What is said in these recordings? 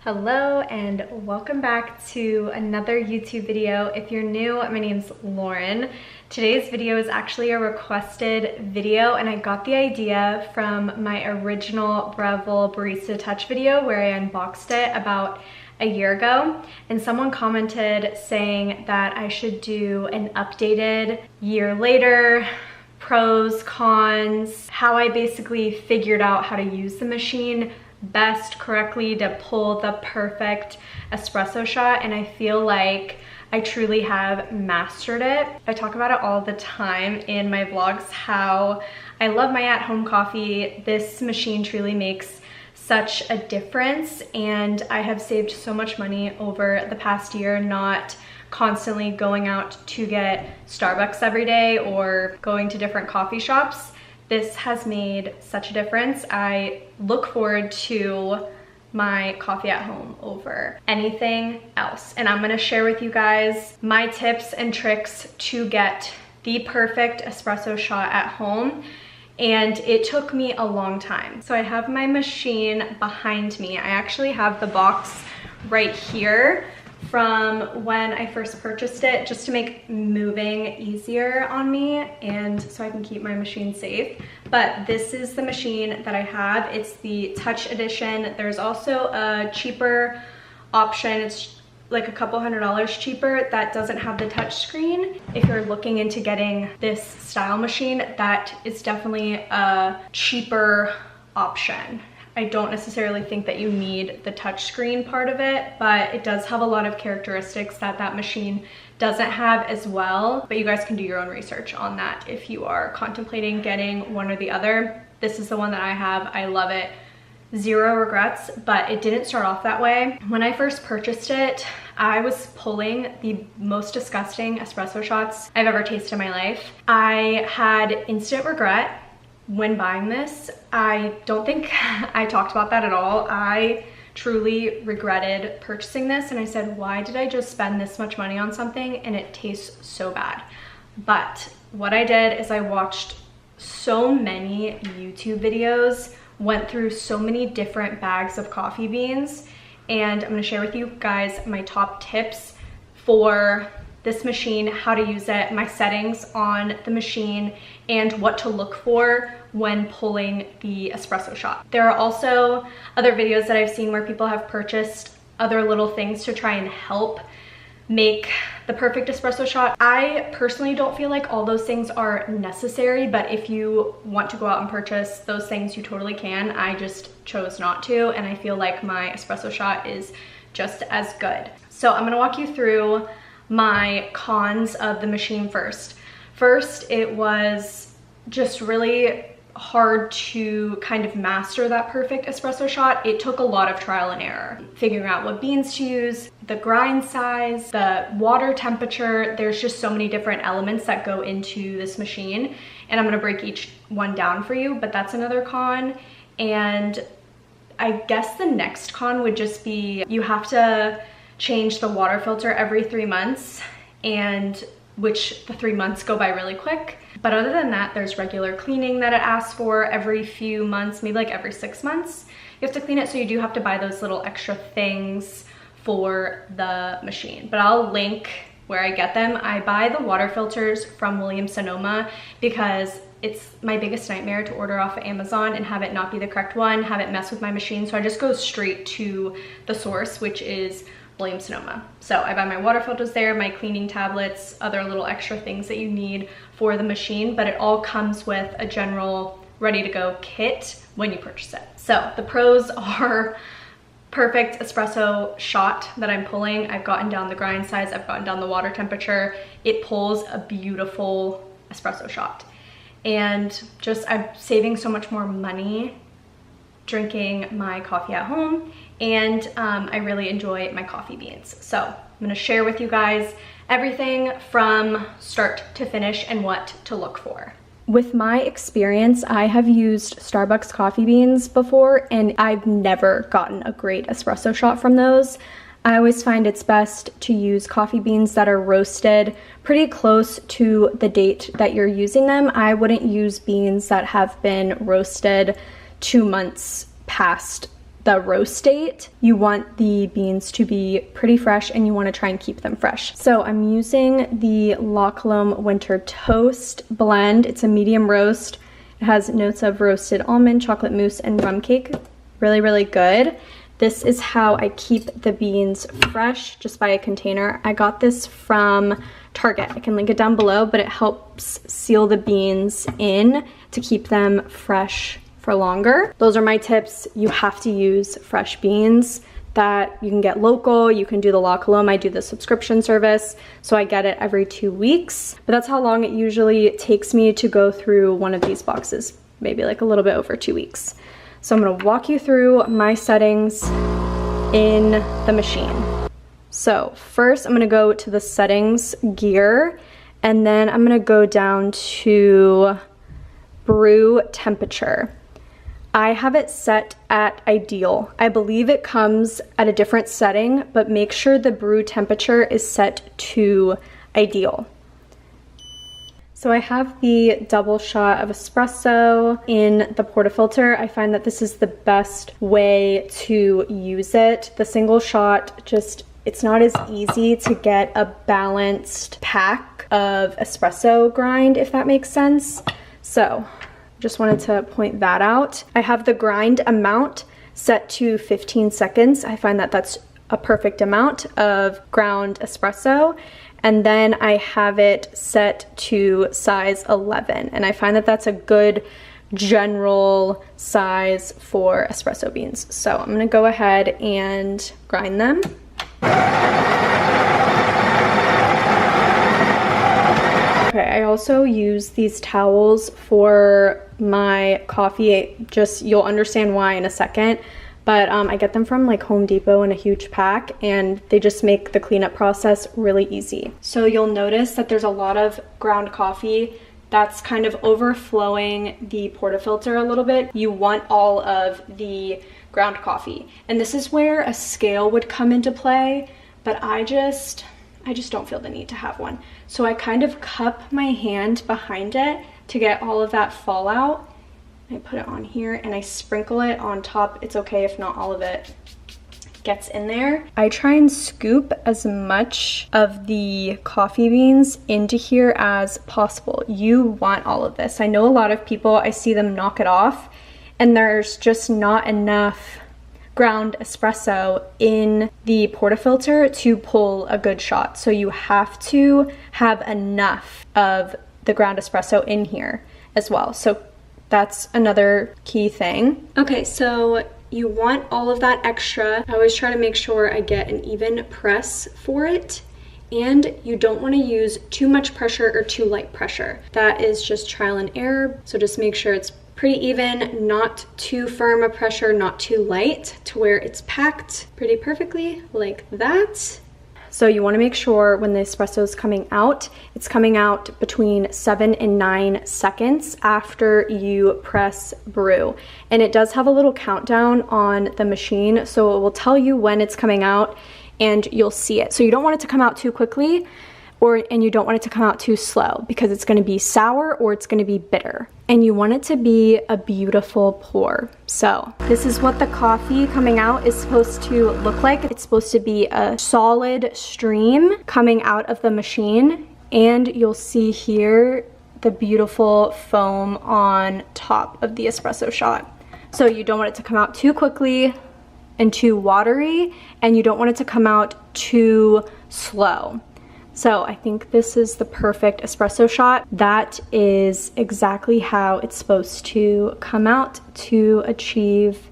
Hello and welcome back to another YouTube video. If you're new, my name's Lauren. Today's video is actually a requested video and I got the idea from my original Breville Barista Touch video where I unboxed it about a year ago, and someone commented saying that I should do an updated year later, pros, cons, how I basically figured out how to use the machine best correctly to pull the perfect espresso shot, and I feel like I truly have mastered it. I talk about it all the time in my vlogs, how I love my at-home coffee. This machine truly makes such a difference, and I have saved so much money over the past year not constantly going out to get Starbucks every day or going to different coffee shops. This has made such a difference. I look forward to my coffee at home over anything else. And I'm gonna share with you guys my tips and tricks to get the perfect espresso shot at home. And it took me a long time. So I have my machine behind me. I actually have the box right here from when I first purchased it, just to make moving easier on me and so I can keep my machine safe. But this is the machine that I have. It's the Touch Edition. There's also a cheaper option. It's like a couple $100 cheaper that doesn't have the touch screen. If you're looking into getting this style machine, that is definitely a cheaper option. I don't necessarily think that you need the touchscreen part of it, but it does have a lot of characteristics that that machine doesn't have as well. But you guys can do your own research on that if you are contemplating getting one or the other. This is the one that I have. I love it. Zero regrets, but it didn't start off that way. When I first purchased it, I was pulling the most disgusting espresso shots I've ever tasted in my life. I had instant regret when buying this. I don't think I talked about that at all. I truly regretted purchasing this and I said, why did I just spend this much money on something and it tastes so bad? But what I did is I watched so many YouTube videos, went through so many different bags of coffee beans, and I'm gonna share with you guys my top tips for this machine, how to use it, my settings on the machine, and what to look for when pulling the espresso shot. There are also other videos that I've seen where people have purchased other little things to try and help make the perfect espresso shot. I personally don't feel like all those things are necessary, but if you want to go out and purchase those things, you totally can. I just chose not to, and I feel like my espresso shot is just as good. So I'm gonna walk you through my cons of the machine first. First, it was just really hard to kind of master that perfect espresso shot. It took a lot of trial and error, figuring out what beans to use, the grind size, the water temperature. There's just so many different elements that go into this machine, and I'm gonna break each one down for you, but that's another con. And I guess the next con would just be you have to change the water filter every 3 months, and which the 3 months go by really quick. But other than that, there's regular cleaning that it asks for every few months, maybe like every 6 months. You have to clean it, so you do have to buy those little extra things for the machine. But I'll link where I get them. I buy the water filters from Williams-Sonoma because it's my biggest nightmare to order off of Amazon and have it not be the correct one, have it mess with my machine. So I just go straight to the source, which is Williams-Sonoma. So I buy my water filters there, my cleaning tablets, other little extra things that you need for the machine, but it all comes with a general ready to go kit when you purchase it. So the pros are perfect espresso shot that I'm pulling. I've gotten down the grind size, I've gotten down the water temperature. It pulls a beautiful espresso shot. And just I'm saving so much more money drinking my coffee at home, and I really enjoy my coffee beans. So I'm gonna share with you guys everything from start to finish and what to look for. With my experience, I have used Starbucks coffee beans before and I've never gotten a great espresso shot from those. I always find it's best to use coffee beans that are roasted pretty close to the date that you're using them. I wouldn't use beans that have been roasted 2 months past the roast date, you want the beans to be pretty fresh and you want to try and keep them fresh. So I'm using the La Colombe Winter Toast blend. It's a medium roast. It has notes of roasted almond, chocolate mousse, and rum cake. Really, really good. This is how I keep the beans fresh, just by a container. I got this from Target. I can link it down below, but it helps seal the beans in to keep them fresh for longer. Those are my tips. You have to use fresh beans that you can get local. You can do the La Colombe. I do the subscription service, so I get it every 2 weeks. But that's how long it usually takes me to go through one of these boxes, maybe like a little bit over 2 weeks. So I'm gonna walk you through my settings in the machine. So first I'm gonna go to the settings gear, and then I'm gonna go down to brew temperature. I have it set at ideal. I believe it comes at a different setting, but make sure the brew temperature is set to ideal. So I have the double shot of espresso in the portafilter. I find that this is the best way to use it. The single shot, it's not as easy to get a balanced pack of espresso grind, if that makes sense. So just wanted to point that out. I have the grind amount set to 15 seconds. I find that that's a perfect amount of ground espresso. And then I have it set to size 11. And I find that that's a good general size for espresso beans. So I'm gonna go ahead and grind them. Okay, I also use these towels for my coffee. You'll understand why in a second, but I get them from like Home Depot in a huge pack, and they just make the cleanup process really easy. So you'll notice that there's a lot of ground coffee that's kind of overflowing the portafilter a little bit. You want all of the ground coffee. And this is where a scale would come into play, but I just don't feel the need to have one. So I kind of cup my hand behind it to get all of that fallout. I put it on here and I sprinkle it on top. It's okay if not all of it gets in there. I try and scoop as much of the coffee beans into here as possible. You want all of this. I know a lot of people, I see them knock it off, and there's just not enough ground espresso in the portafilter to pull a good shot. So you have to have enough of the ground espresso in here as well. So that's another key thing. Okay, so you want all of that extra. I always try to make sure I get an even press for it. And you don't want to use too much pressure or too light pressure. That is just trial and error. So just make sure it's pretty even, not too firm a pressure, not too light, to where it's packed pretty perfectly like that. So you want to make sure when the espresso is coming out, it's coming out between 7 and 9 seconds after you press brew. And it does have a little countdown on the machine, so it will tell you when it's coming out and you'll see it. So you don't want it to come out too quickly, and you don't want it to come out too slow, because it's going to be sour or it's going to be bitter. And you want it to be a beautiful pour. So this is what the coffee coming out is supposed to look like. It's supposed to be a solid stream coming out of the machine, and you'll see here the beautiful foam on top of the espresso shot. So you don't want it to come out too quickly and too watery, and you don't want it to come out too slow. So I think this is the perfect espresso shot. That is exactly how it's supposed to come out to achieve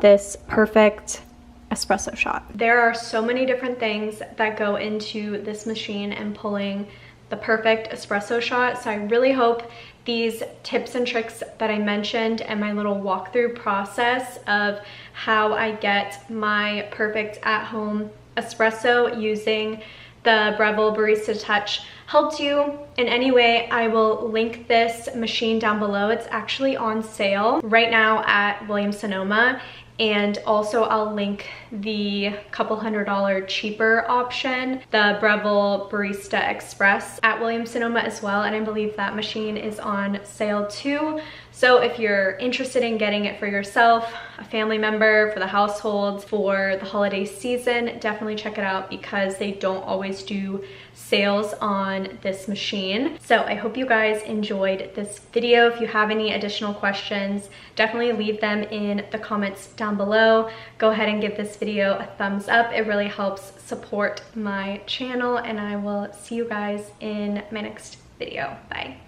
this perfect espresso shot. There are so many different things that go into this machine and pulling the perfect espresso shot. So I really hope these tips and tricks that I mentioned and my little walkthrough process of how I get my perfect at-home espresso using the Breville Barista Touch helped you in any way. I will link this machine down below. It's actually on sale right now at Williams-Sonoma, And also I'll link the couple $100 cheaper option, the Breville Barista Express at Williams-Sonoma as well. And I believe that machine is on sale too. So if you're interested in getting it for yourself, a family member, for the household, for the holiday season, definitely check it out because they don't always do sales on this machine. So I hope you guys enjoyed this video. If you have any additional questions, definitely leave them in the comments down below. Go ahead and give this video a thumbs up. It really helps support my channel, and I will see you guys in my next video. Bye.